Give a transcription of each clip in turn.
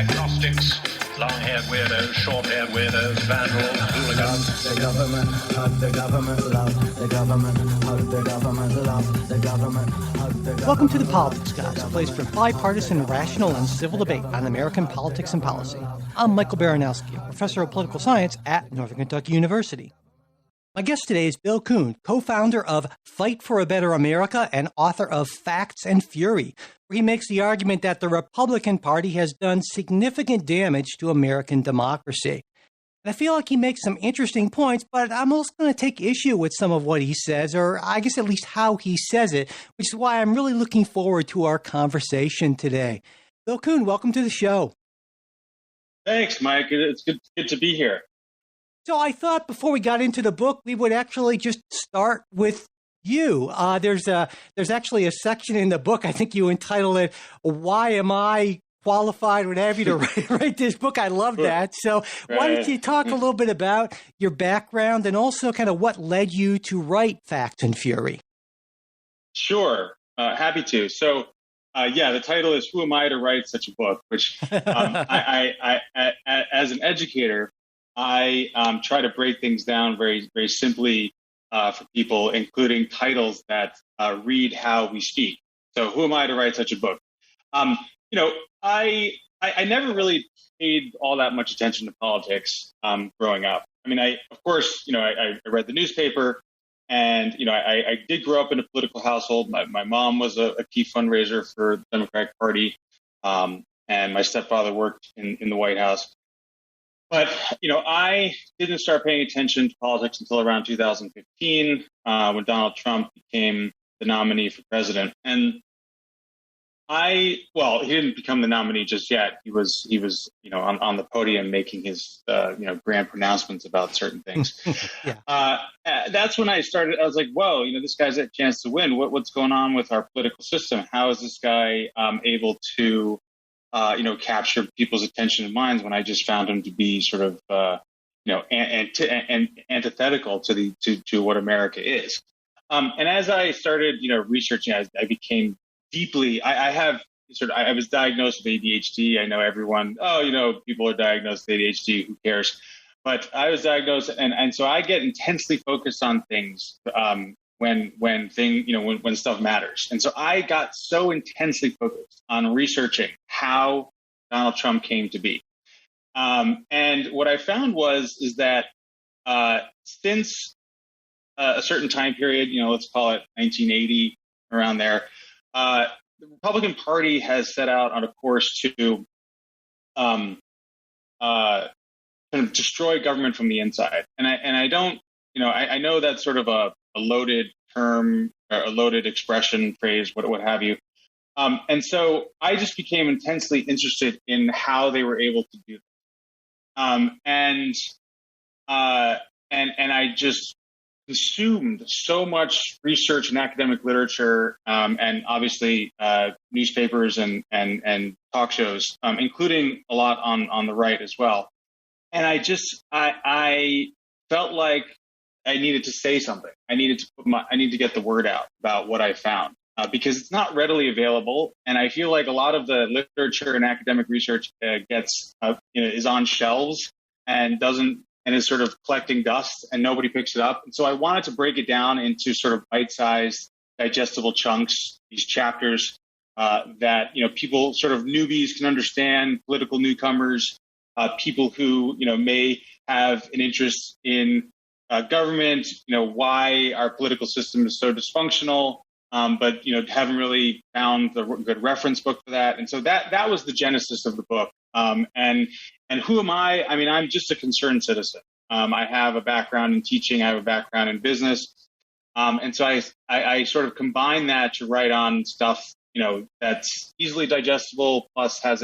agnostics, long-haired weirdos, short-haired weirdos, vandals, hooligans. The government, hug the government, love the government, hug the government, love the government, hug the government. Welcome to The Politics Guys, a place for bipartisan, rational, and civil debate on American politics and policy. I'm Michael Baranowski, a professor of political science at Northern Kentucky University. My guest today is Bill Kuhn, co-founder of Fight for a Better America and author of Facts and Fury, where he makes the argument that the Republican Party has done significant damage to American democracy. And I feel like he makes some interesting points, but I'm also going to take issue with some of what he says, or I guess at least how he says it, which is why I'm really looking forward to our conversation today. Bill Kuhn, welcome to the show. Thanks, Mike. It's good to be here. So I thought before we got into the book, we would actually just start with you. There's actually a section in the book, I think you entitled it, "Why Am I Qualified?" What have you to write this book. I love that. So why don't you talk a little bit about your background and also kind of what led you to write Facts and Fury? Sure. Happy to. So, the title is "Who Am I to Write Such a Book?" Which I as an educator, I try to break things down very, very simply for people, including titles that read how we speak. So who am I to write such a book? I never really paid all that much attention to politics growing up. I mean, I read the newspaper, and, I did grow up in a political household. My mom was a key fundraiser for the Democratic Party, and my stepfather worked in the White House. But, I didn't start paying attention to politics until around 2015, when Donald Trump became the nominee for president. And he didn't become the nominee just yet. He was, on the podium making his, grand pronouncements about certain things. That's when I started. I was like, whoa, this guy's a chance to win. What's going on with our political system? How is this guy able to capture people's attention and minds when I just found him to be sort of, antithetical to what America is. And as I started, researching, I became deeply, I was diagnosed with ADHD. I know everyone, people are diagnosed with ADHD, who cares? But I was diagnosed, and so I get intensely focused on things, when stuff matters. And so I got so intensely focused on researching how Donald Trump came to be. And what I found is that since a certain time period, let's call it 1980, around there, the Republican Party has set out on a course to kind of destroy government from the inside. And I don't, I know that's sort of a loaded term, or a loaded expression, phrase, what have you. And so I just became intensely interested in how they were able to do that. And I just consumed so much research and academic literature, and obviously newspapers and talk shows, including a lot on the right as well. And I felt like I needed to say something. I need to get the word out about what I found, because it's not readily available. And I feel like a lot of the literature and academic research is on shelves and is sort of collecting dust, and nobody picks it up. And so I wanted to break it down into sort of bite-sized, digestible chunks, these chapters that people, sort of newbies, can understand, political newcomers, people who may have an interest in government, why our political system is so dysfunctional, but haven't really found the good reference book for that. And so that was the genesis of the book. And who am I? I mean, I'm just a concerned citizen. I have a background in teaching. I have a background in business, and so I sort of combine that to write on stuff that's easily digestible, plus has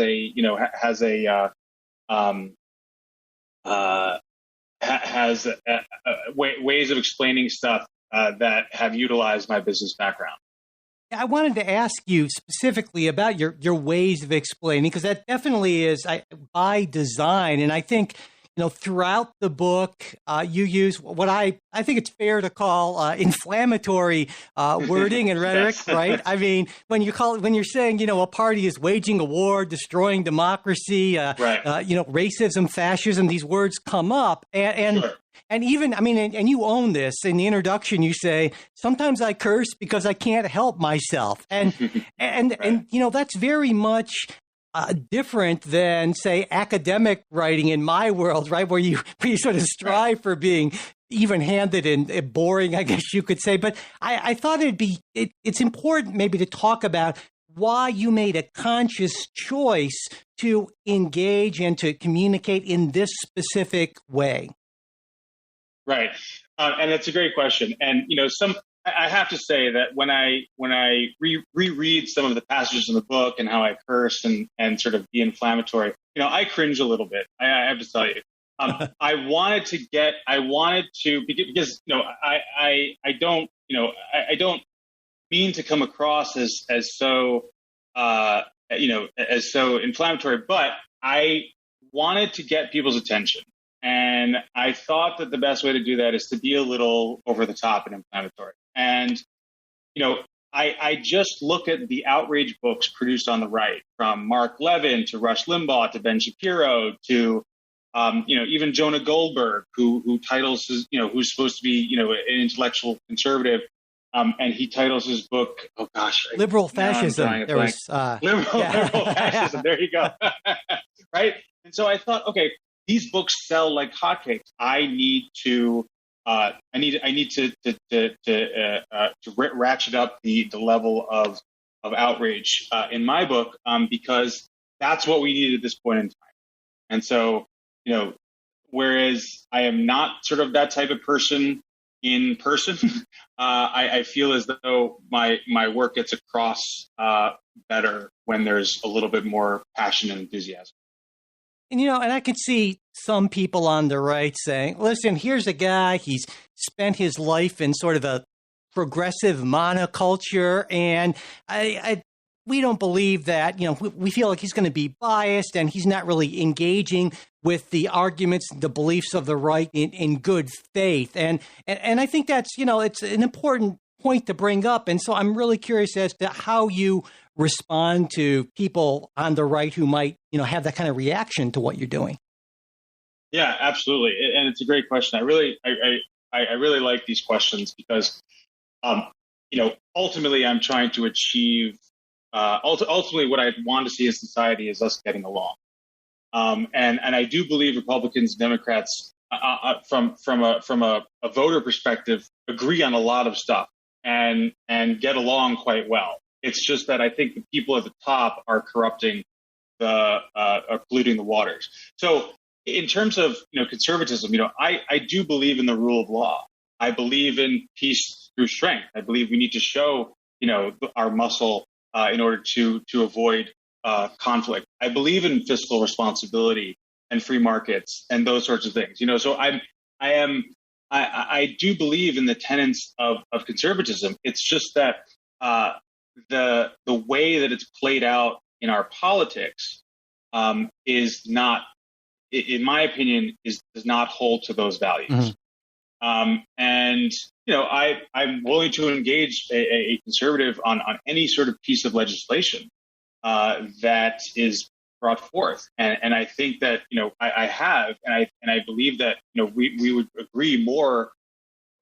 ways of explaining stuff that have utilized my business background. I wanted to ask you specifically about your ways of explaining, because that definitely is by design. And I think, throughout the book, you use what I think it's fair to call inflammatory wording and rhetoric, Yes. right? I mean, when you're saying, a party is waging a war, destroying democracy, Right. Racism, fascism, these words come up. And Sure. and even, and you own this in the introduction, you say, sometimes I curse because I can't help myself. And, and that's very much different than, say, academic writing in my world, right? Where you sort of strive for being even-handed and boring, I guess you could say. But I thought it's important maybe to talk about why you made a conscious choice to engage and to communicate in this specific way. Right. And it's a great question. And, I have to say that when I reread some of the passages in the book and how I curse and sort of be inflammatory, I cringe a little bit. I have to tell you. I wanted to because I don't mean to come across as so as so inflammatory, but I wanted to get people's attention. And I thought that the best way to do that is to be a little over the top and inflammatory. And, I just look at the outrage books produced on the right, from Mark Levin to Rush Limbaugh to Ben Shapiro to, even Jonah Goldberg, who titles his, who's supposed to be, an intellectual conservative. And he titles his book, Liberal Fascism. Liberal Fascism. There you go. Right. And so I thought, okay, these books sell like hotcakes. I need to ratchet up the level of outrage in my book because that's what we need at this point in time. And so, whereas I am not sort of that type of person in person, I feel as though my work gets across better when there's a little bit more passion and enthusiasm. And, and I can see some people on the right saying, listen, here's a guy, he's spent his life in sort of a progressive monoculture, and we don't believe that, we feel like he's going to be biased and he's not really engaging with the arguments, the beliefs of the right in good faith. And I think that's, it's an important point to bring up. And so I'm really curious as to how you respond to people on the right who might, have that kind of reaction to what you're doing. Yeah, absolutely. And it's a great question. I really like these questions because, ultimately I'm trying to achieve, ultimately what I want to see in society is us getting along. And I do believe Republicans and Democrats, from a voter perspective, agree on a lot of stuff and get along quite well. It's just that I think the people at the top are corrupting are polluting the waters. So in terms of, conservatism, I do believe in the rule of law. I believe in peace through strength. I believe we need to show, our muscle in order to avoid conflict. I believe in fiscal responsibility and free markets and those sorts of things. So I do believe in the tenets of conservatism. It's just that the way that it's played out in our politics is not, in my opinion, does not hold to those values. Mm-hmm. And I'm willing to engage a conservative on any sort of piece of legislation that is brought forth. And I think that I have, and I believe that we would agree more.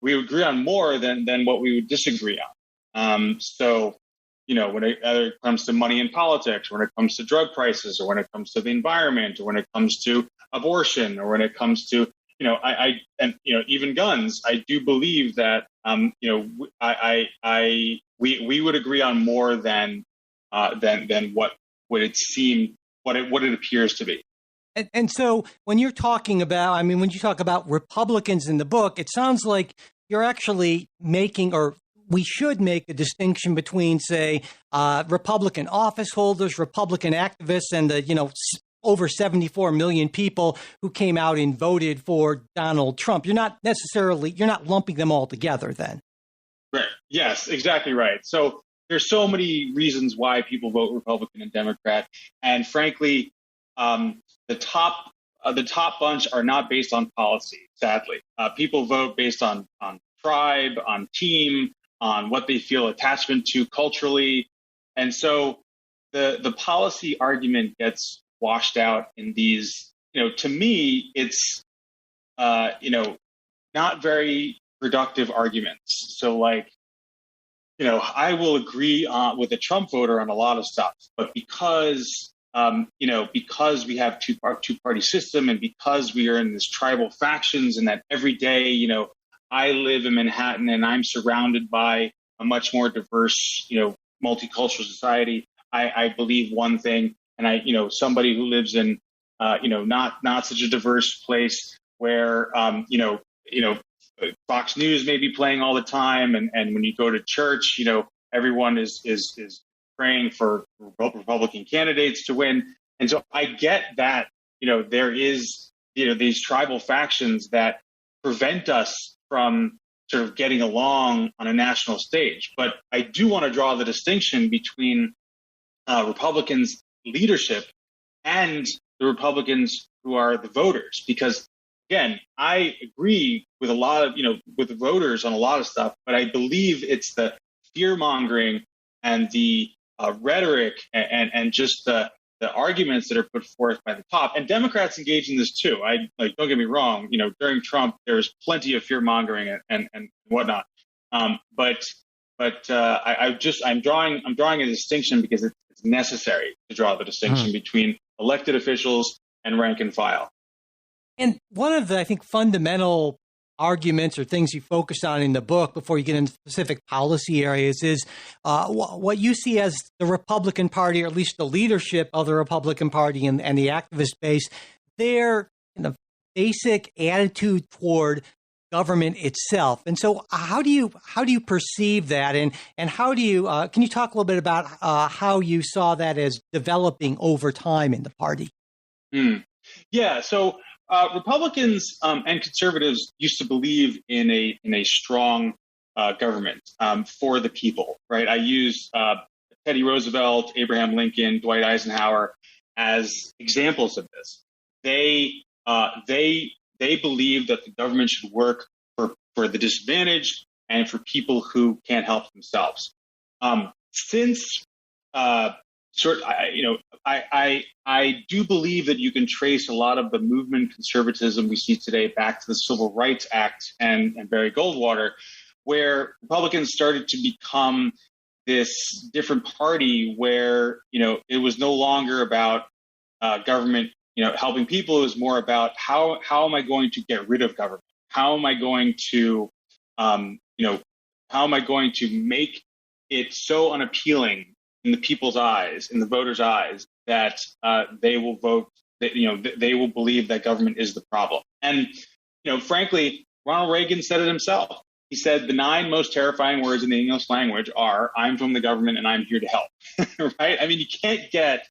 We would agree on more than what we would disagree on. So when it comes to money in politics, or when it comes to drug prices, or when it comes to the environment, or when it comes to abortion, or when it comes to even guns, I do believe that we would agree on more than what would it seem, what it appears to be. And so when you're talking about, when you talk about Republicans in the book, it sounds like you're actually making, or we should make, a distinction between, say, Republican office holders, Republican activists, and the, over 74 million people who came out and voted for Donald Trump. You're not lumping them all together then. Right. Yes, exactly right. So there's so many reasons why people vote Republican and Democrat. And frankly, the top the top bunch are not based on policy, sadly. People vote based on tribe, on team, on what they feel attachment to culturally. And so the policy argument gets washed out in these, to me, it's, not very productive arguments. So like, I will agree with a Trump voter on a lot of stuff, but because we have two-party system, and because we are in this tribal factions, and that every day, I live in Manhattan and I'm surrounded by a much more diverse, multicultural society. I believe one thing, and somebody who lives in, not such a diverse place where, Fox News may be playing all the time, and when you go to church, everyone is praying for Republican candidates to win. And so I get that, there is, these tribal factions that prevent us from sort of getting along on a national stage. But I do want to draw the distinction between Republicans' leadership and the Republicans who are the voters, because again, I agree with a lot of, with the voters on a lot of stuff, but I believe it's the fear mongering and the rhetoric and just the arguments that are put forth by the top. And Democrats engage in this too. Don't get me wrong. During Trump, there's plenty of fear mongering and whatnot. I'm drawing a distinction because it's necessary to draw the distinction between elected officials and rank and file. And one of the, I think, fundamental arguments or things you focus on in the book before you get into specific policy areas is what you see as the Republican Party, or at least the leadership of the Republican Party and the activist base, their basic attitude toward government itself. And so how do you perceive that? And how do you, can you talk a little bit about how you saw that as developing over time in the party? Yeah, so Republicans and conservatives used to believe in a strong government for the people, right? I use Teddy Roosevelt, Abraham Lincoln, Dwight Eisenhower as examples of this. They believe that the government should work for the disadvantaged and for people who can't help themselves. I do believe that you can trace a lot of the movement conservatism we see today back to the Civil Rights Act and Barry Goldwater, where Republicans started to become this different party where, it was no longer about government, helping people. It was more about how am I going to get rid of government? How am I going to, make it so unappealing in the people's eyes, in the voters' eyes, that they will vote, they will believe that government is the problem. And, frankly, Ronald Reagan said it himself. He said the 9 most terrifying words in the English language are, I'm from the government and I'm here to help, right? I mean, you can't get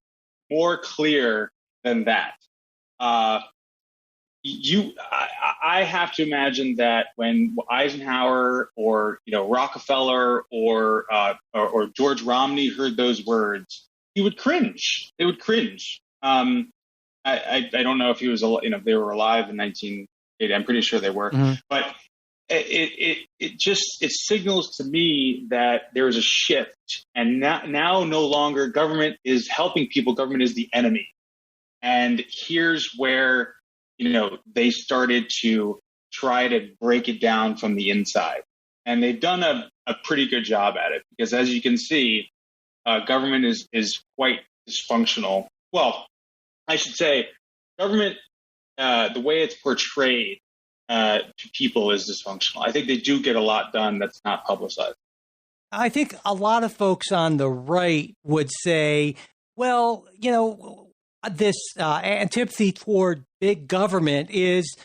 more clear than that. I have to imagine that when Eisenhower or Rockefeller or George Romney heard those words, he would cringe. They would cringe. I don't know if he was, they were alive in 1980. I'm pretty sure they were, but it signals to me that there is a shift, and now no longer government is helping people. Government is the enemy, and here's where they started to try to break it down from the inside. And they've done a pretty good job at it, because as you can see, government is quite dysfunctional. Well, I should say government, the way it's portrayed to people is dysfunctional. I think they do get a lot done that's not publicized. I think a lot of folks on the right would say, well, this antipathy toward big government is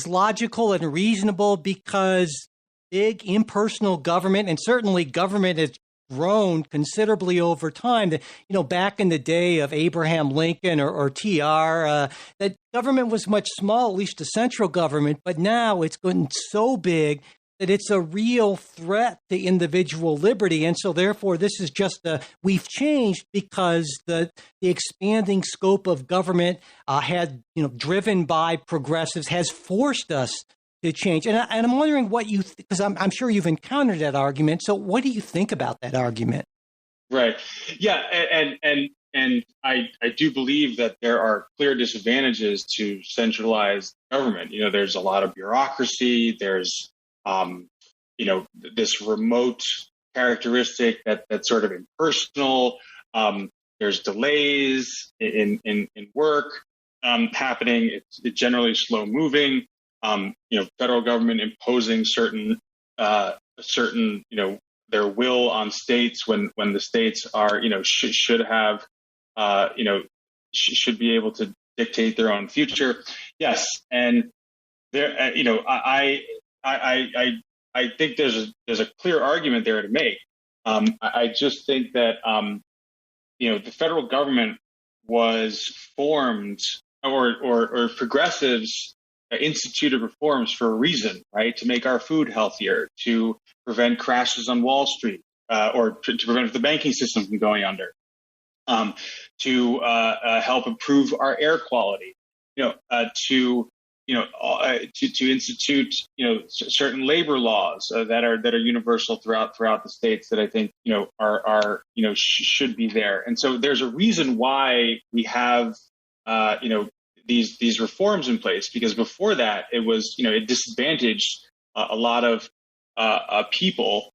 logical and reasonable because big impersonal government, and certainly government has grown considerably over time. That back in the day of Abraham Lincoln or TR, that government was much small, at least the central government. But now it's gotten so big that it's a real threat to individual liberty. And so therefore, this is just we've changed because the expanding scope of government driven by progressives has forced us to change. And I'm wondering what because I'm sure you've encountered that argument. So what do you think about that argument? Right. Yeah. And I do believe that there are clear disadvantages to centralized government. There's a lot of bureaucracy. There's, this remote characteristic that's sort of impersonal. There's delays in work happening. It's generally slow moving. Federal government imposing certain their will on states when the states are should have should be able to dictate their own future. Yes, and there I think there's a clear argument there to make. I just think that the federal government was formed or progressives instituted reforms for a reason, right? To make our food healthier, to prevent crashes on Wall Street, or to prevent the banking system from going under, to help improve our air quality, to institute certain labor laws that are universal throughout the states that I think are should be there. And so there's a reason why we have these reforms in place, because before that it was it disadvantaged a lot of people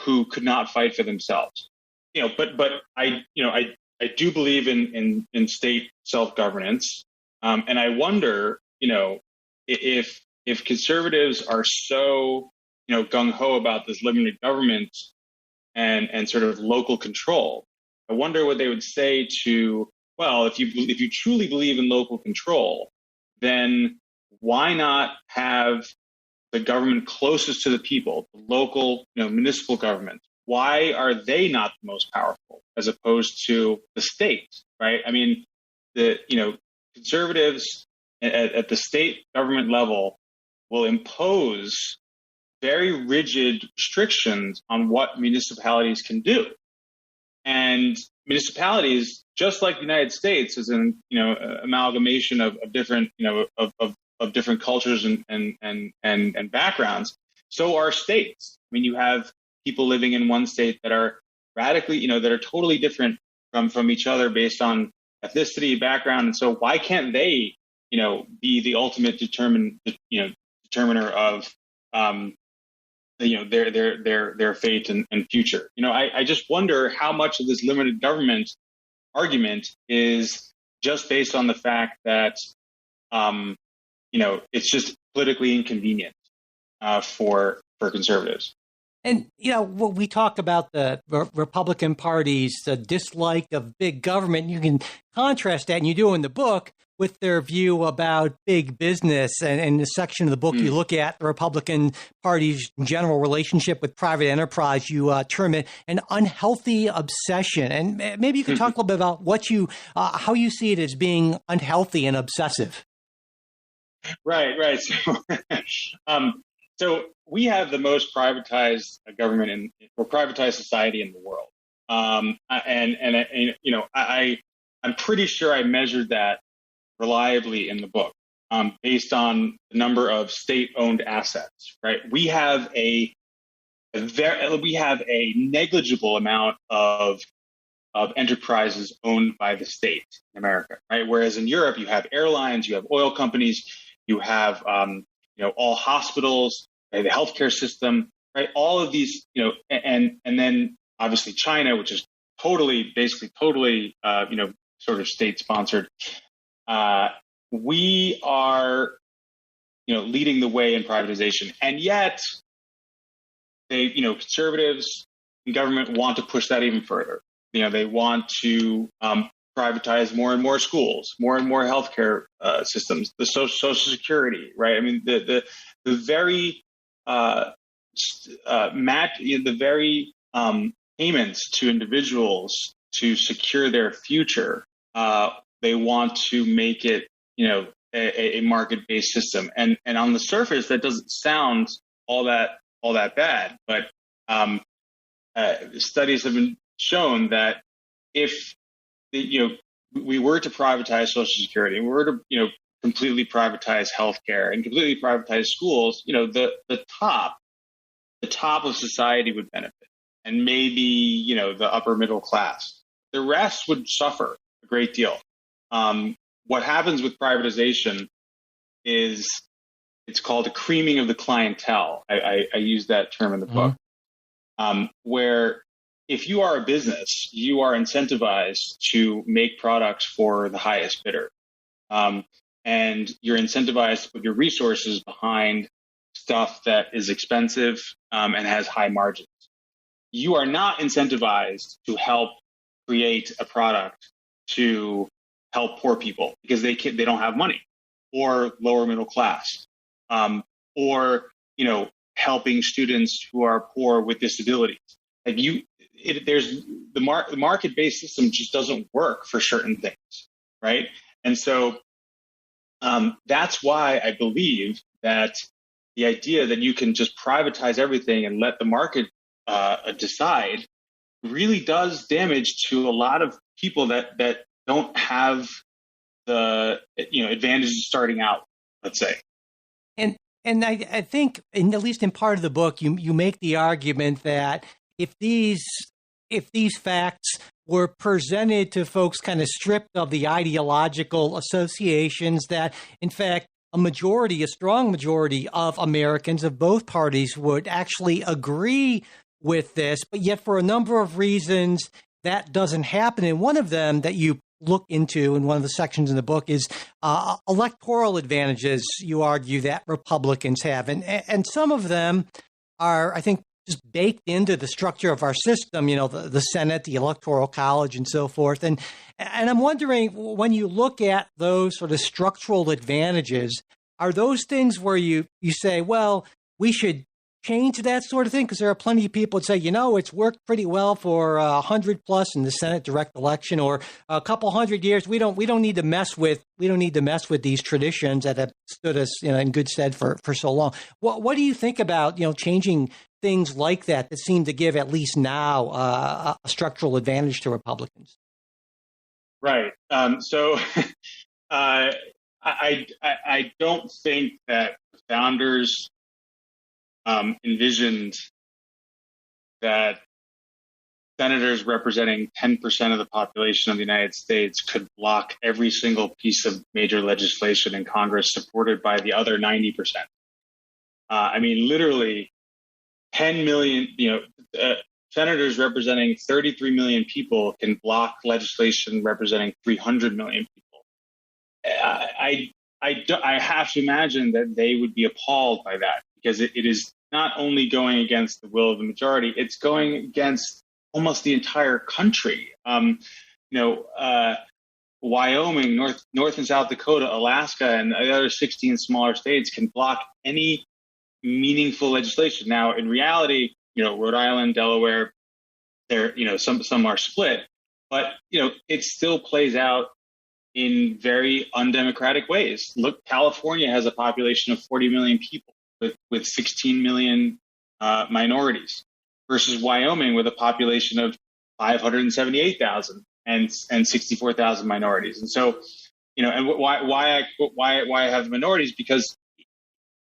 who could not fight for themselves. But I do believe in state self-governance, and I wonder if conservatives are so gung-ho about this limited government and sort of local control. I wonder what they would say to, well, if you truly believe in local control, then why not have the government closest to the people, the local, municipal government? Why are they not the most powerful as opposed to the state, right? I mean, conservatives at the state government level will impose very rigid restrictions on what municipalities can do. And municipalities, just like the United States, is an amalgamation of different of different cultures and backgrounds. So are states. I mean, you have people living in one state that are radically, that are totally different from each other based on ethnicity, background, and so why can't they, be the ultimate determiner of their fate and future? I just wonder how much of this limited government argument is just based on the fact that it's just politically inconvenient for conservatives. And, when we talk about the Republican Party's dislike of big government, you can contrast that, and you do in the book, with their view about big business. And in the section of the book, you look at the Republican Party's general relationship with private enterprise. You term it an unhealthy obsession. And maybe you could talk a little bit about how you see it as being unhealthy and obsessive. Right. So we have the most privatized government or privatized society in the world. I'm pretty sure I measured that reliably in the book, based on the number of state-owned assets. Right, we have a negligible amount of enterprises owned by the state in America. Right, whereas in Europe you have airlines, you have oil companies, you have all hospitals, right, the healthcare system, right? All of these, and then obviously China, which is totally sort of state sponsored. We are, leading the way in privatization, and yet they, conservatives in government want to push that even further. They want to privatize more and more schools, more and more healthcare systems, the Social Security, right? I mean, the very payments to individuals to secure their future. They want to make it, a market-based system, and on the surface, that doesn't sound all that bad. But studies have been shown that if we were to privatize Social Security, we were to completely privatize healthcare and completely privatize schools, the top of society would benefit, and maybe the upper middle class. The rest would suffer a great deal. What happens with privatization is it's called a creaming of the clientele. I use that term in the book, where if you are a business, you are incentivized to make products for the highest bidder. And you're incentivized to put your resources behind stuff that is expensive and has high margins. You are not incentivized to help create a product to help poor people because they don't have money, or lower middle class, or helping students who are poor with disabilities. Like the market-based system just doesn't work for certain things, right? And so that's why I believe that the idea that you can just privatize everything and let the market decide really does damage to a lot of people that don't have the advantages starting out, let's say. And I think, at least in part of the book, you make the argument that if these facts were presented to folks kind of stripped of the ideological associations, that in fact a strong majority of Americans of both parties would actually agree with this, but yet for a number of reasons that doesn't happen. And one of them that you look into in one of the sections in the book is electoral advantages you argue that Republicans have. And some of them are, I think, just baked into the structure of our system, the Senate, the Electoral College, and so forth. And I'm wondering, when you look at those sort of structural advantages, are those things where you say, well, we should change that sort of thing? Because there are plenty of people that say, it's worked pretty well for 100 plus in the Senate direct election, or a couple hundred years. We don't need to mess with these traditions that have stood us in good stead for so long. What do you think about changing things like that seem to give, at least now, a structural advantage to Republicans? Right. So I don't think that the founders envisioned that senators representing 10% of the population of the United States could block every single piece of major legislation in Congress supported by the other 90%. Literally 10 million, senators representing 33 million people can block legislation representing 300 million people. I have to imagine that they would be appalled by that, because it is not only going against the will of the majority, it's going against almost the entire country. Wyoming, North and South Dakota, Alaska, and the other 16 smaller states can block any meaningful legislation. Now, in reality, Rhode Island, Delaware, some are split, but it still plays out in very undemocratic ways. Look, California has a population of 40 million people with 16 million minorities, versus Wyoming with a population of 578,000 and 64,000 minorities. And so, and why I have the minorities, because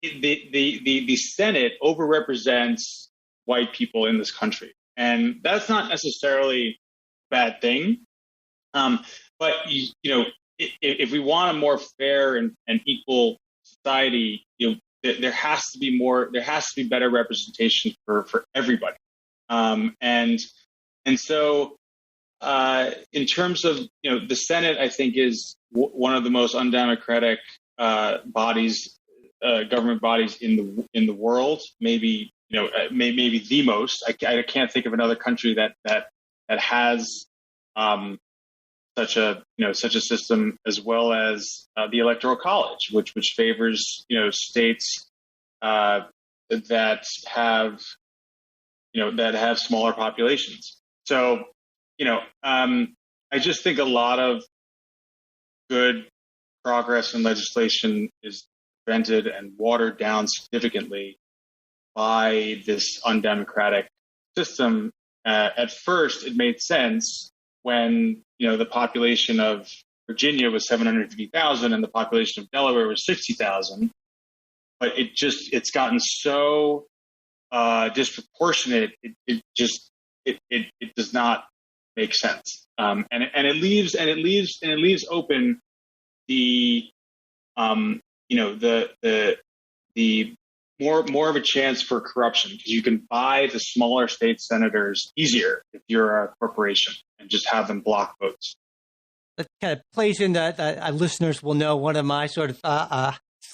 the Senate overrepresents white people in this country, and that's not necessarily a bad thing. But if we want a more fair and equal society, there has to be better representation for everybody. And so in terms of the Senate, I think is one of the most undemocratic bodies, government bodies in the world. Maybe maybe the most. I can't think of another country that has such a system, as well as the Electoral College, which favors states that have smaller populations. So I just think a lot of good progress in legislation is prevented and watered down significantly by this undemocratic system. At first, it made sense when the population of Virginia was 750,000 and the population of Delaware was 60,000. But it's gotten so disproportionate. It does not make sense. And it leaves open the the more of a chance for corruption, because you can buy the smaller state senators easier if you're a corporation and just have them block votes. That kind of plays into listeners will know one of my sort of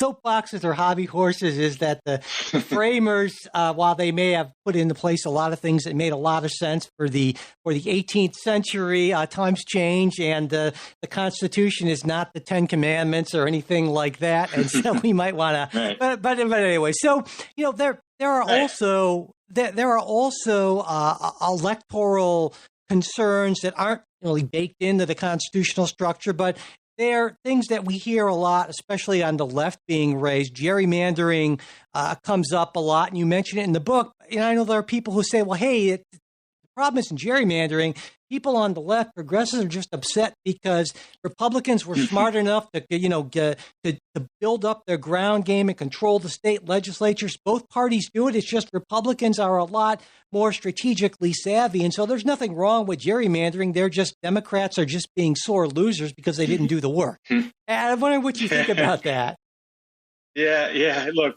soapboxes or hobby horses is that the framers, while they may have put into place a lot of things that made a lot of sense for the 18th century, times change, and the Constitution is not the Ten Commandments or anything like that, and so we might want to. Right. But anyway, so there are right. also electoral concerns that aren't really baked into the constitutional structure, but they're things that we hear a lot, especially on the left, being raised. Gerrymandering comes up a lot, and you mention it in the book. And I know there are people who say, well, hey, the problem isn't gerrymandering. People on the left, progressives, are just upset because Republicans were smart enough to build up their ground game and control the state legislatures. Both parties do it. It's just Republicans are a lot more strategically savvy. And so there's nothing wrong with gerrymandering. Democrats are just being sore losers because they didn't do the work. And I'm wondering what you think about that. Yeah. Look,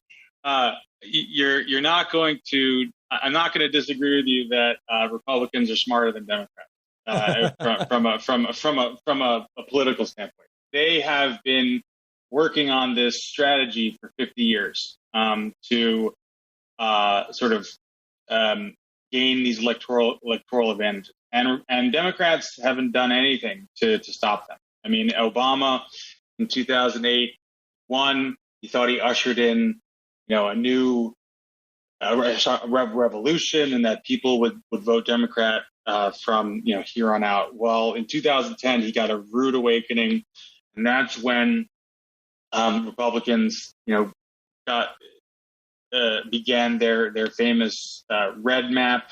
you're not going to. I'm not going to disagree with you that Republicans are smarter than Democrats. From a political standpoint, they have been working on this strategy for 50 years to sort of gain these electoral advantages, and Democrats haven't done anything to stop them. I mean, Obama in 2008 won. He thought he ushered in a new revolution, and that people would vote Democrat from here on out. Well, in 2010, he got a rude awakening, and that's when Republicans, began their famous red map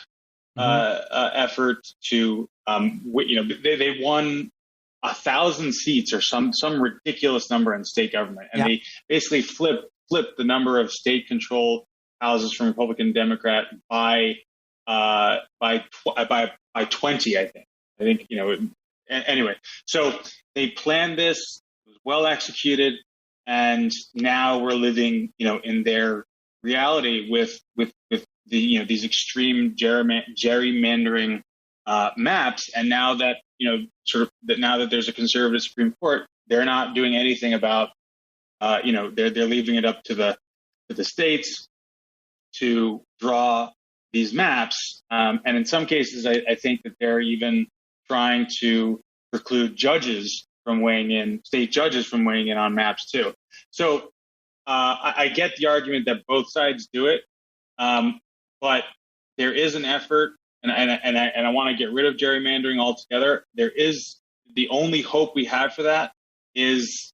effort to, they won 1,000 seats or some ridiculous number in state government, and they basically flipped the number of state-controlled houses from Republican to Democrat by 20, I think. Anyway, so they planned this, it was well executed, and now we're living, in their reality with these extreme gerrymandering maps. And now that, now that there's a conservative Supreme Court, they're not doing anything about, they're leaving it up to the states to draw these maps, and in some cases, I think that they're even trying to preclude judges from weighing in, state judges from weighing in on maps too. So I get the argument that both sides do it, but there is an effort, and I want to get rid of gerrymandering altogether. There is the only hope we have for that is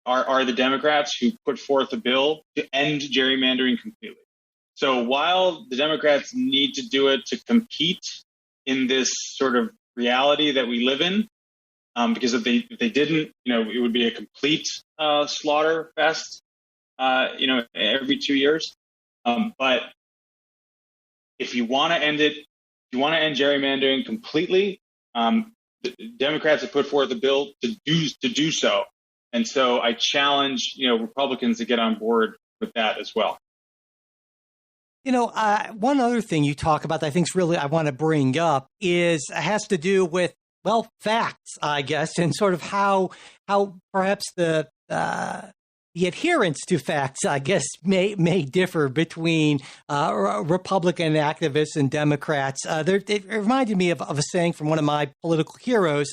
are the Democrats who put forth a bill to end gerrymandering completely. So while the Democrats need to do it to compete in this sort of reality that we live in, because if they didn't, it would be a complete slaughter fest, every 2 years. But if you want to end it, if you want to end gerrymandering completely, the Democrats have put forth a bill to do so. And so I challenge, Republicans to get on board with that as well. One other thing you talk about that I think is really I want to bring up has to do with, facts, I guess, and sort of how perhaps the adherence to facts, I guess, may differ between Republican activists and Democrats. It reminded me of a saying from one of my political heroes,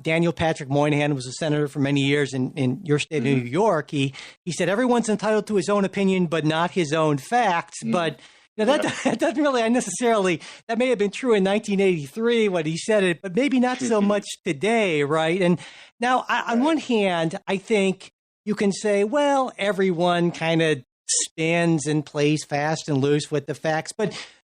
Daniel Patrick Moynihan, was a senator for many years in your state of New York. He said, everyone's entitled to his own opinion, but not his own facts. But that doesn't really that may have been true in 1983 when he said it, but maybe not so much today, right? And now, on one hand, I think you can say, well, everyone kind of spins and plays fast and loose with the facts. But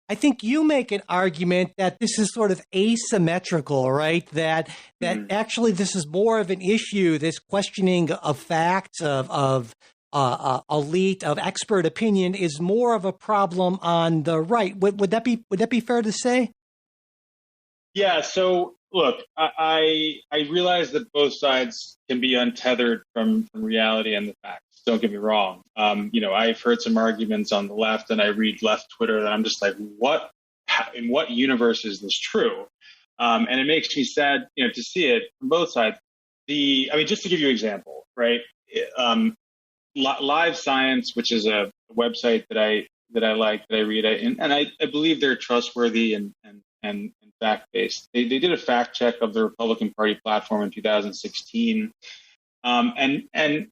I think you make an argument that this is sort of asymmetrical, right? That actually this is more of an issue, this questioning of facts, of elite, of expert opinion, is more of a problem on the right. Would that be fair to say? Yeah. So look, I realize that both sides can be untethered from reality and the facts. Don't get me wrong. I've heard some arguments on the left, and I read left Twitter that I'm just like, what? In what universe is this true? And it makes me sad, to see it from both sides. Just to give you an example, right? Live Science, which is a website that I like, that I read, and I believe they're trustworthy and fact-based. They did a fact check of the Republican Party platform in 2016, and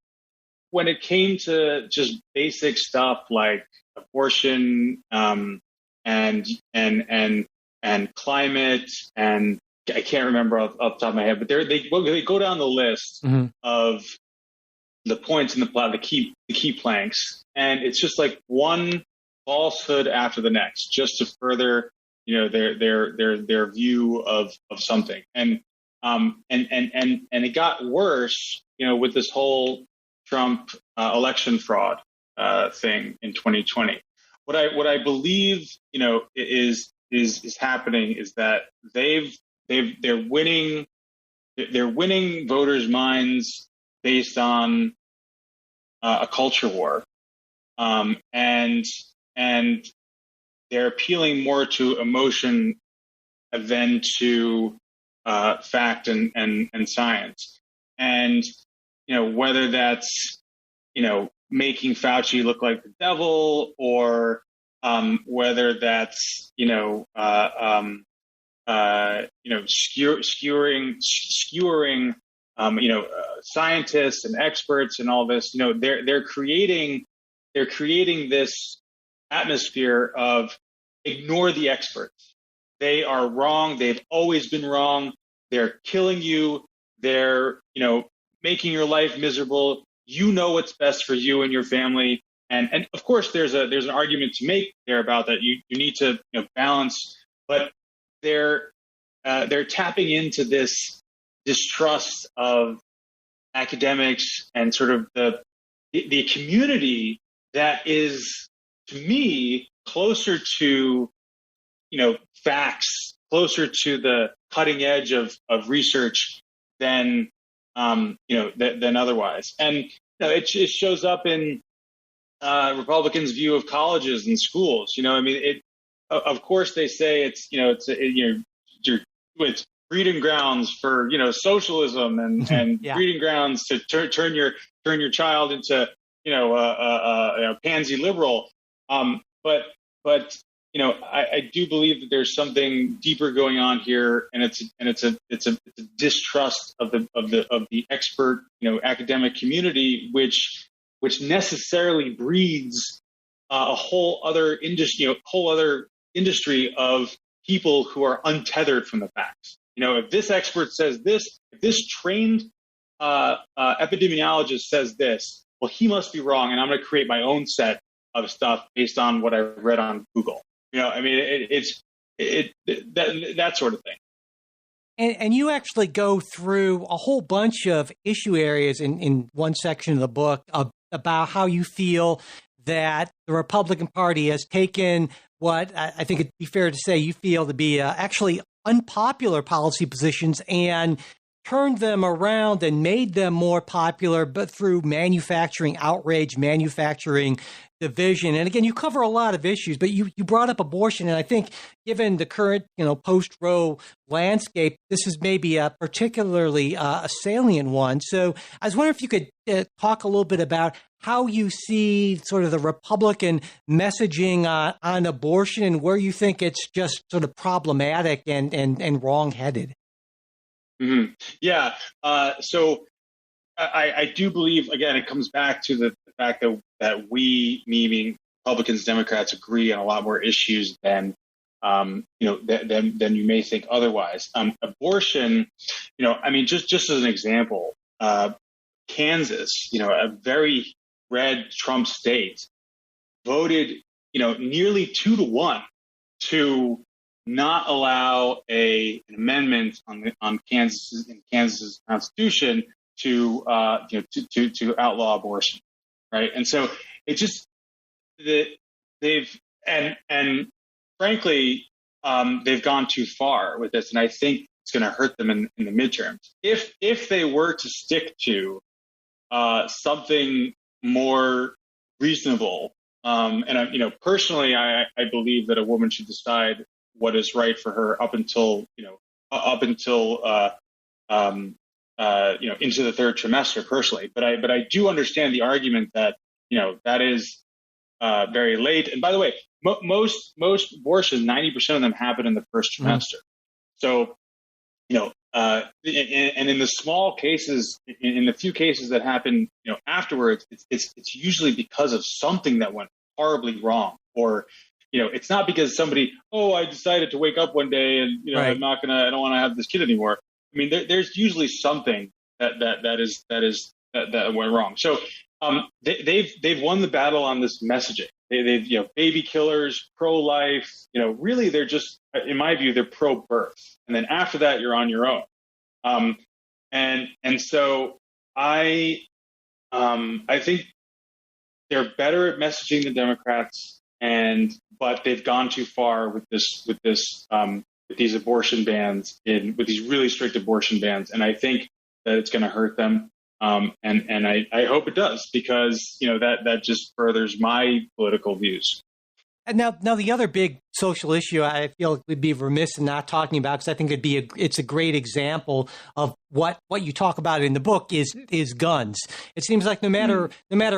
when it came to just basic stuff like abortion and climate, and I can't remember off the top of my head, but they go down the list of the points in the key planks, and it's just like one falsehood after the next, just to further their view of something, and it got worse, with this whole Trump election fraud thing in 2020. What I believe is happening is that they're winning voters' minds based on a culture war, and they're appealing more to emotion than to fact and science. And whether that's making Fauci look like the devil, or whether that's skewering scientists and experts and all this. They're creating this atmosphere of ignore the experts. They are wrong. They've always been wrong. They're killing you. They're making your life miserable. What's best for you and your family. And of course, there's an argument to make there about that. You need to balance, but they're tapping into this distrust of academics and sort of the community that is, to me, closer to facts, closer to the cutting edge of research than than otherwise. And it shows up in Republicans' view of colleges and schools. Of course they say it's breeding grounds for socialism and yeah. breeding grounds to turn your child into pansy liberal. But I do believe that there's something deeper going on here, and it's a distrust of the expert academic community, which necessarily breeds a whole other industry of people who are untethered from the facts. If this expert says this, if this trained epidemiologist says this, well, he must be wrong, and I'm going to create my own set of stuff based on what I read on Google. It's that sort of thing. And you actually go through a whole bunch of issue areas in one section of the book about how you feel that the Republican Party has taken what I think it'd be fair to say you feel to be actually unpopular policy positions and turned them around and made them more popular, but through manufacturing outrage, manufacturing division. And again, you cover a lot of issues, but you brought up abortion. And I think given the current, post-Roe landscape, this is maybe a particularly a salient one. So I was wondering if you could talk a little bit about how you see sort of the Republican messaging on abortion and where you think it's just sort of problematic and wrong-headed. Mm-hmm. Yeah. So I do believe, again, it comes back to the fact that we, meaning Republicans, Democrats, agree on a lot more issues than you may think otherwise. Abortion, just as an example, Kansas, a very red Trump state, voted, nearly 2-1 to not allow an amendment on Kansas's constitution to outlaw abortion, right? And so it just they've frankly they've gone too far with this, and I think it's going to hurt them in the midterms. If they were to stick to something more reasonable, and personally, I believe that a woman should decide what is right for her up until into the third trimester, personally. But I do understand the argument that that is very late. And by the way, most abortions, 90% of them happen in the first trimester. So and in the small cases, in the few cases that happen afterwards, it's usually because of something that went horribly wrong, or it's not because somebody, I decided to wake up one day and Right. I don't want to have this kid anymore. I mean, there's usually something that went wrong. So they've won the battle on this messaging. They've baby killers, pro-life. Really they're just, in my view, they're pro-birth, and then after that you're on your own. And so I think they're better at messaging than Democrats, but they've gone too far with these abortion bans, with these really strict abortion bans, and I think that it's going to hurt them. And I hope it does, because that just furthers my political views. And now the other big social issue I feel we'd be remiss in not talking about, because I think it's a great example of what you talk about in the book is guns. It seems like no matter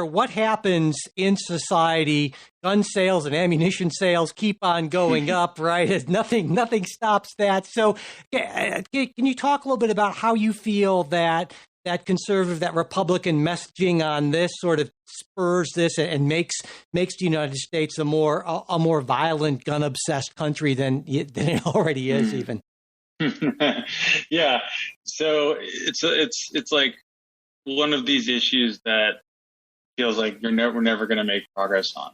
what happens in society, gun sales and ammunition sales keep on going up, right? Nothing stops that. So can you talk a little bit about how you feel that conservative, that Republican messaging on this sort of spurs this and makes the United States a more violent, gun obsessed country than it already is, even? Yeah. So it's like one of these issues that feels like we're never going to make progress on.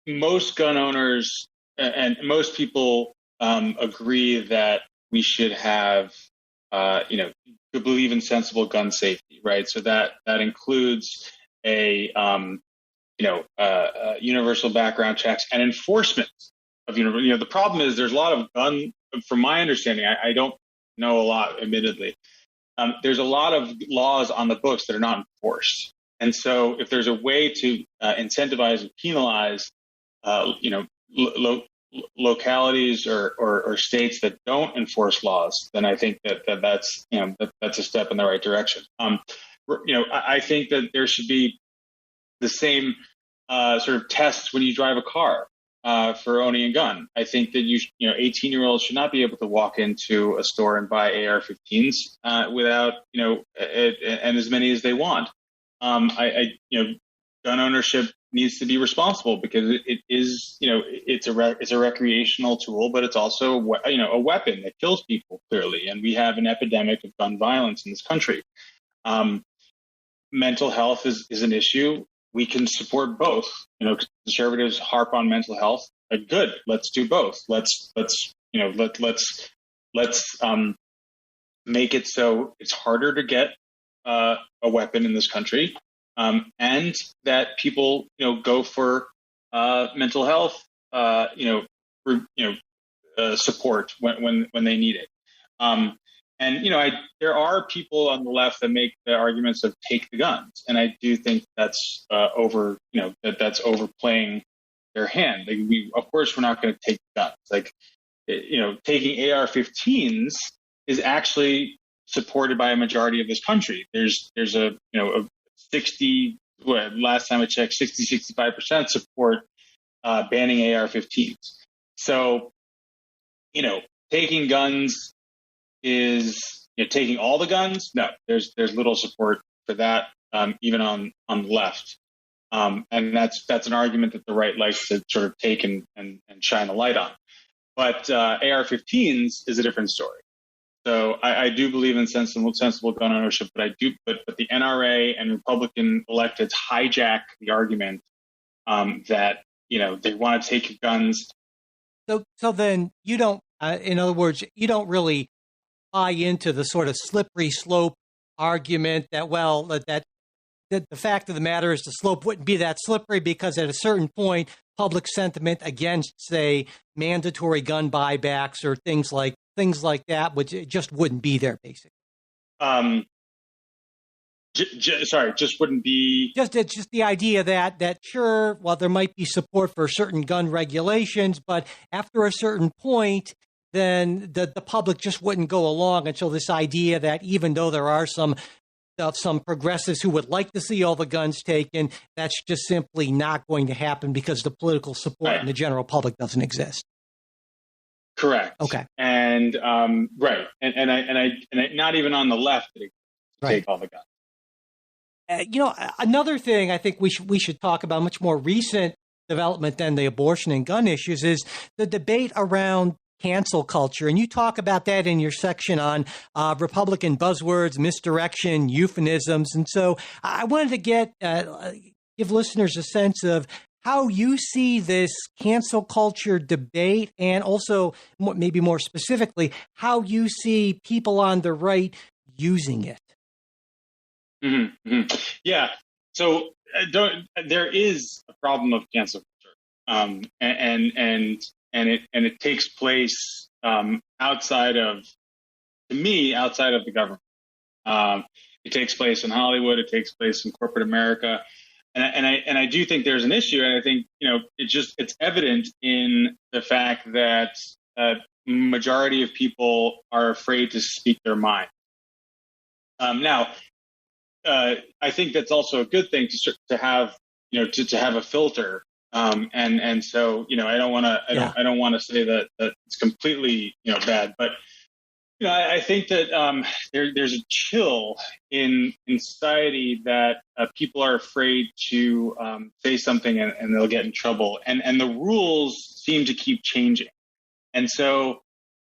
Most gun owners and most people agree that we should have to believe in sensible gun safety, right? So that includes universal background checks and enforcement of the problem is there's a lot of gun, from my understanding, I don't know a lot, admittedly. There's a lot of laws on the books that are not enforced, and so if there's a way to incentivize and penalize, localities or states that don't enforce laws, then I think that's a step in the right direction. I think that there should be the same sort of tests when you drive a car for owning a gun. I think that 18-year-olds should not be able to walk into a store and buy AR-15s without and as many as they want. Gun ownership needs to be responsible, because it is, it's a recreational tool, but it's also a weapon that kills people, clearly, and we have an epidemic of gun violence in this country. Mental health is an issue. We can support both. Conservatives harp on mental health. Good, let's do both. Let's make it so it's harder to get a weapon in this country. And that people, go for mental health, support when they need it. There are people on the left that make the arguments of take the guns, and I do think that's that's overplaying their hand. Of course, we're not going to take guns. Taking AR-15s is actually supported by a majority of this country. There's a 60, last time I checked, 65% support banning AR-15s. So, taking guns is taking all the guns. No, there's little support for that, even on the left. And that's an argument that the right likes to sort of take and shine a light on. But AR-15s is a different story. So I do believe in sensible gun ownership, but the NRA and Republican electeds hijack the argument that they want to take your guns. So then you don't, in other words, you don't really buy into the sort of slippery slope argument that the fact of the matter is the slope wouldn't be that slippery because at a certain point, public sentiment against, say, mandatory gun buybacks or things like that, which it just wouldn't be there, basically. Just wouldn't be. It's just the idea that sure, well, there might be support for certain gun regulations, but after a certain point, then the public just wouldn't go along until this idea that even though there are some progressives who would like to see all the guns taken, that's just simply not going to happen because the political support in the general public doesn't exist. Correct. Okay. And right, and I not even on the left did it take all the guns. Another thing I think we should talk about, much more recent development than the abortion and gun issues, is the debate around cancel culture. And you talk about that in your section on Republican buzzwords, misdirection, euphemisms. And so I wanted to give listeners a sense of how you see this cancel culture debate, and also maybe more specifically, how you see people on the right using it. Mm-hmm, mm-hmm. Yeah. So there is a problem of cancel culture, and it takes place outside of the government. It takes place in Hollywood. It takes place in corporate America, and I do think there's an issue. And I think it's evident in the fact that majority of people are afraid to speak their mind. Now. I think that's also a good thing to have, to have a filter. And so, I don't want to say that it's completely, bad, but, I think that there's a chill in society that people are afraid to say something and they'll get in trouble. And the rules seem to keep changing. And so,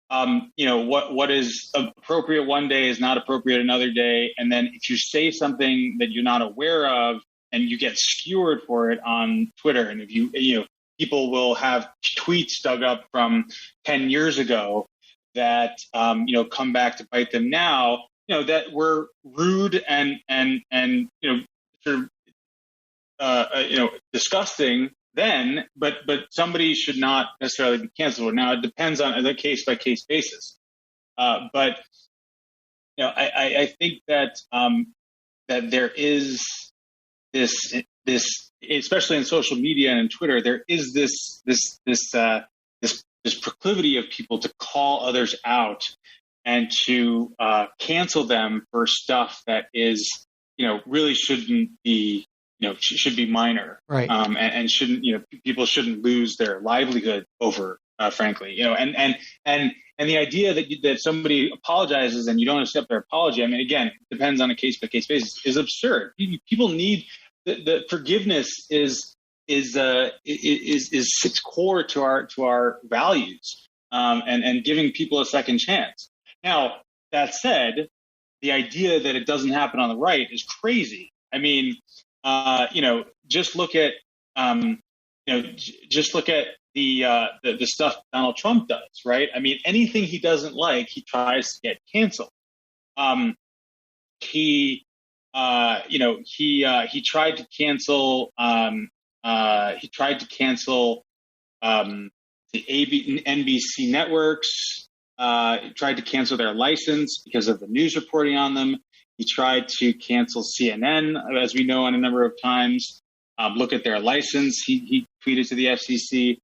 what is appropriate one day is not appropriate another day. And then if you say something that you're not aware of and you get skewered for it on Twitter, and if people will have tweets dug up from 10 years ago that, come back to bite them now, that were rude and sort of, disgusting then, but somebody should not necessarily be canceled. Now it depends on a case by case basis. But I think that that there is this, especially in social media and in Twitter, there is this proclivity of people to call others out and to cancel them for stuff that is, really shouldn't be. Should be minor, right? And shouldn't, people shouldn't lose their livelihood over, frankly, and the idea that somebody apologizes and you don't accept their apology. I mean, again, it depends on a case by case basis, is absurd. People need the forgiveness is core to our values, and giving people a second chance. Now, that said, the idea that it doesn't happen on the right is crazy. I mean, just look at the stuff Donald Trump does, right? I mean, anything he doesn't like, he tries to get canceled. He tried to cancel the NBC networks. He tried to cancel their license because of the news reporting on them. He tried to cancel CNN, as we know, on a number of times. Look at their license. He tweeted to the FCC.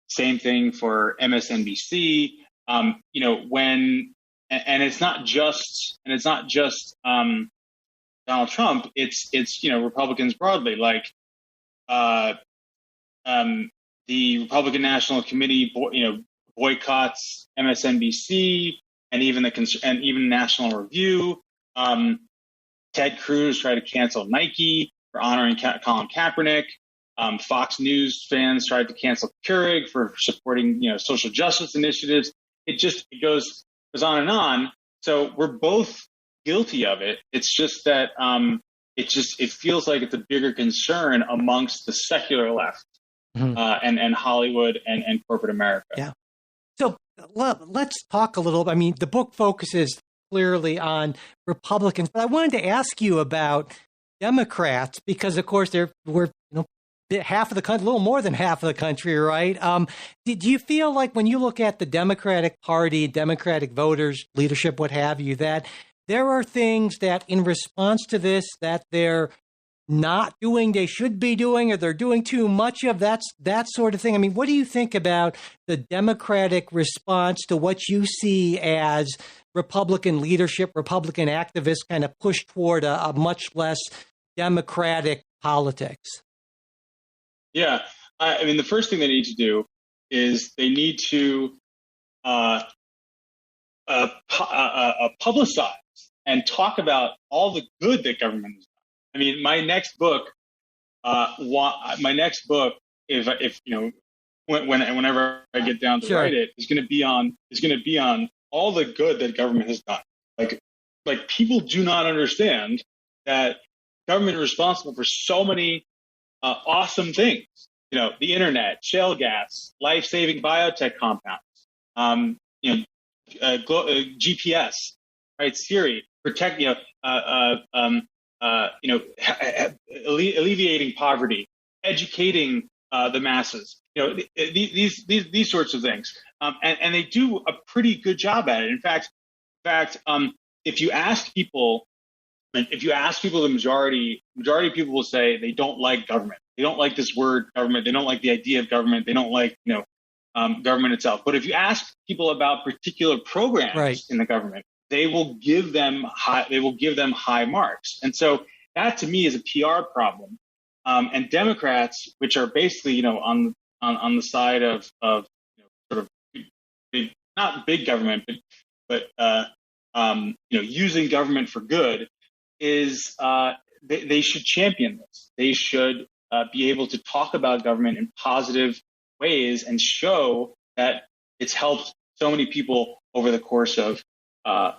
Same thing for MSNBC. It's not just Donald Trump. It's Republicans broadly. Like the Republican National Committee, boycotts MSNBC and even National Review. Ted Cruz tried to cancel Nike for honoring Colin Kaepernick. Fox News fans tried to cancel Keurig for supporting, social justice initiatives. It goes goes on and on. So we're both guilty of it. It's just that it feels like it's a bigger concern amongst the secular left and Hollywood and corporate America. Yeah. So let's talk a little. I mean, the book focuses clearly on Republicans, but I wanted to ask you about Democrats because, of course, we're half of the country, a little more than half of the country, right? Do you feel like when you look at the Democratic Party, Democratic voters, leadership, what have you, that there are things that in response to this that they're not doing, they should be doing, or they're doing too much of that sort of thing? I mean, what do you think about the Democratic response to what you see as Republican leadership, Republican activists kind of push toward a much less democratic politics? Yeah, I mean, the first thing they need to do is they need to publicize and talk about all the good that government has done. I mean, my next book, if you know, whenever I get down to write it, is going to be on all the good that government has done. Like people do not understand that government is responsible for so many awesome things. You know, the internet, shale gas, life-saving biotech compounds, GPS, right? Siri, protect, alleviating poverty, educating the masses. You know, these sorts of things, and they do a pretty good job at it. In fact, if you ask people, the majority of people will say they don't like government. They don't like this word government. They don't like the idea of government. They don't like government itself. But if you ask people about particular programs in the government, they will give them high marks. And so that to me is a PR problem. And Democrats, which are basically on the side of sort of big, not big government, but using government for good, is they should champion this. They should be able to talk about government in positive ways and show that it's helped so many people over the course of the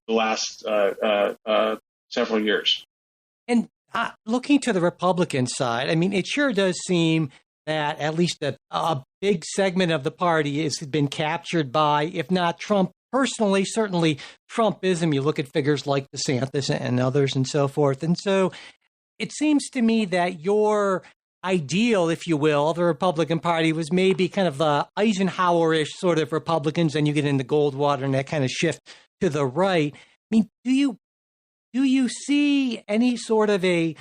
last several years. And looking to the Republican side, I mean, it sure does seem that at least a big segment of the party has been captured by, if not Trump personally, certainly Trumpism. You look at figures like DeSantis and others and so forth. And so it seems to me that your ideal, if you will, of the Republican Party was maybe kind of Eisenhower-ish sort of Republicans, and you get into Goldwater and that kind of shift to the right. I mean, do you see any sort of a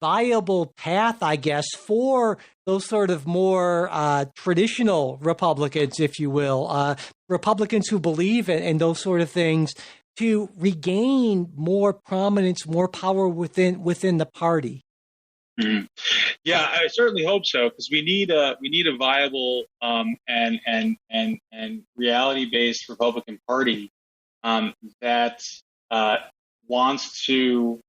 viable path, I guess, for those sort of more traditional Republicans, if you will, Republicans who believe in those sort of things, to regain more prominence, more power within the party? Mm-hmm. Yeah, I certainly hope so, because we need a viable and reality-based Republican Party that wants to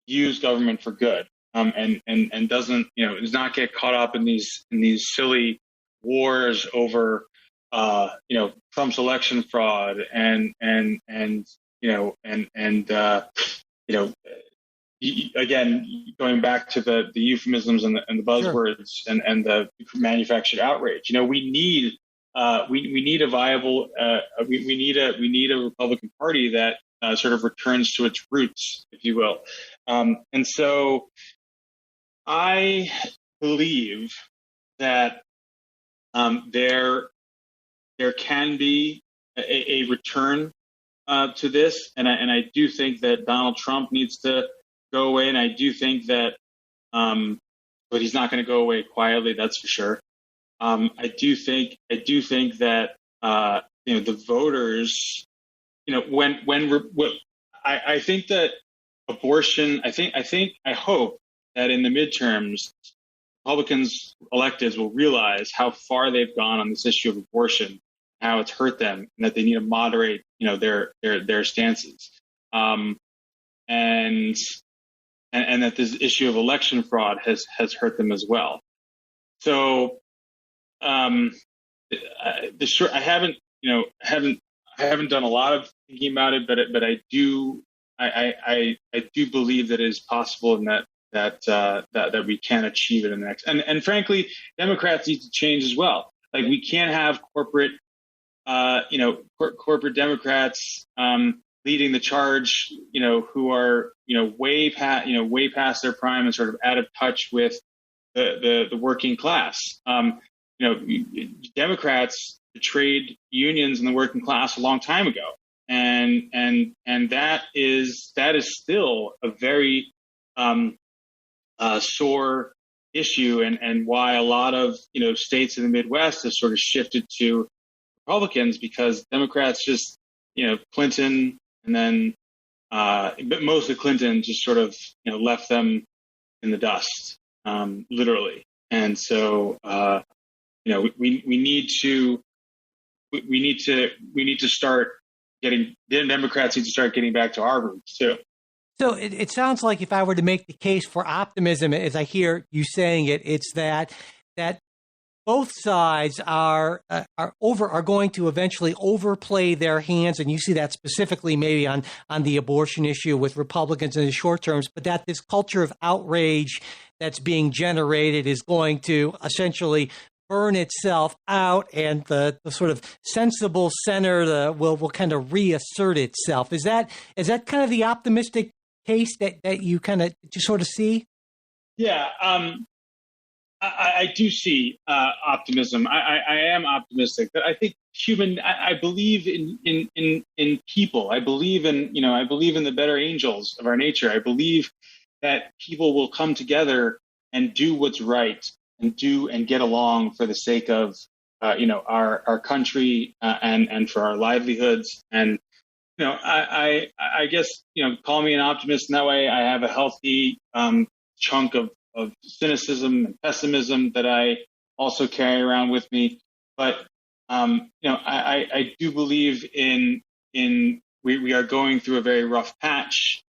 use government for good. And doesn't, does not get caught up in these silly wars over, Trump's election fraud and again, going back to the euphemisms and the buzzwords and the manufactured outrage. We need a viable we need a Republican Party that sort of returns to its roots, if you will. And so I believe that there can be a return to this, and I do think that Donald Trump needs to go away, and I do think that, but he's not going to go away quietly. That's for sure. I do think that the voters, I think that abortion. I hope that in the midterms, Republicans electeds will realize how far they've gone on this issue of abortion, how it's hurt them, and that they need to moderate, their stances, and that this issue of election fraud has hurt them as well. So, I haven't done a lot of thinking about it, but I do believe that it is possible, and that we can achieve it in the next. And frankly, Democrats need to change as well. Like, we can't have corporate Democrats leading the charge, who are way past their prime and sort of out of touch with the working class. Democrats betrayed unions and the working class a long time ago, and that is still a very sore issue, and why a lot of states in the Midwest have sort of shifted to Republicans, because Democrats just Clinton, and then but mostly Clinton just sort of left them in the dust, literally. And so we need to start getting, Democrats need to start getting back to our roots too. So it sounds like, if I were to make the case for optimism, as I hear you saying it, it's that both sides are going to eventually overplay their hands, and you see that specifically maybe on the abortion issue with Republicans in the short terms, but that this culture of outrage that's being generated is going to essentially burn itself out, and the sort of sensible center will kind of reassert itself. Is that kind of the optimistic case that you kind of just sort of see? Yeah, I do see optimism. I am optimistic, but I think I believe in people. I believe in the better angels of our nature. I believe that people will come together and do what's right, and get along for the sake of our country, and for our livelihoods. And I guess call me an optimist in that way. I have a healthy chunk of cynicism and pessimism that I also carry around with me. But I do believe we are going through a very rough patch,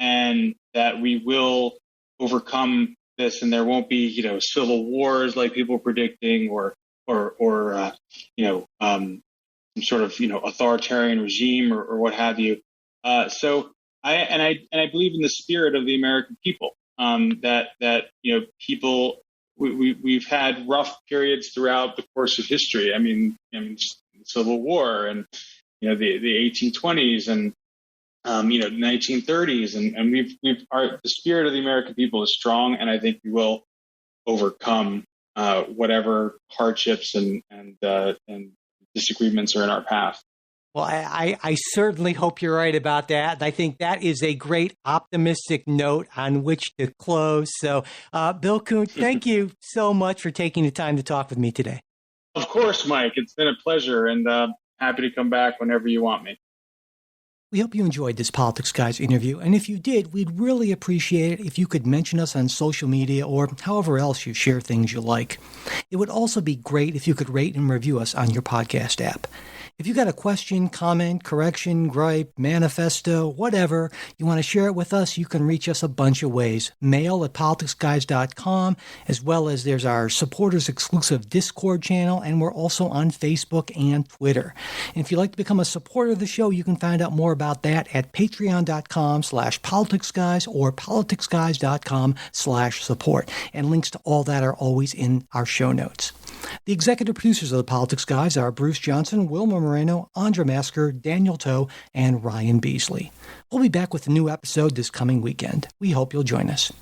and that we will overcome this, and there won't be civil wars like people are predicting, or some sort of authoritarian regime, or what have you. So I believe in the spirit of the American people. That people, we've had rough periods throughout the course of history. I mean, Civil War, and the 1820s, and 1930s, and the spirit of the American people is strong, and I think we will overcome whatever hardships and disagreements are in our path. Well, I certainly hope you're right about that. And I think that is a great optimistic note on which to close. So, Bill Kuhn, thank you so much for taking the time to talk with me today. Of course, Mike. It's been a pleasure, and happy to come back whenever you want me. We hope you enjoyed this Politics Guys interview, and if you did, we'd really appreciate it if you could mention us on social media or however else you share things you like. It would also be great if you could rate and review us on your podcast app. If you got a question, comment, correction, gripe, manifesto, whatever, you want to share it with us, you can reach us a bunch of ways. mail@politicsguys.com, as well as there's our supporters exclusive Discord channel, and we're also on Facebook and Twitter. And if you'd like to become a supporter of the show, you can find out more about that at patreon.com/politicsguys or politicsguys.com/support. And links to all that are always in our show notes. The executive producers of the Politics Guys are Bruce Johnson, Wilma Moreno, Andra Masker, Daniel Toe, and Ryan Beasley. We'll be back with a new episode this coming weekend. We hope you'll join us.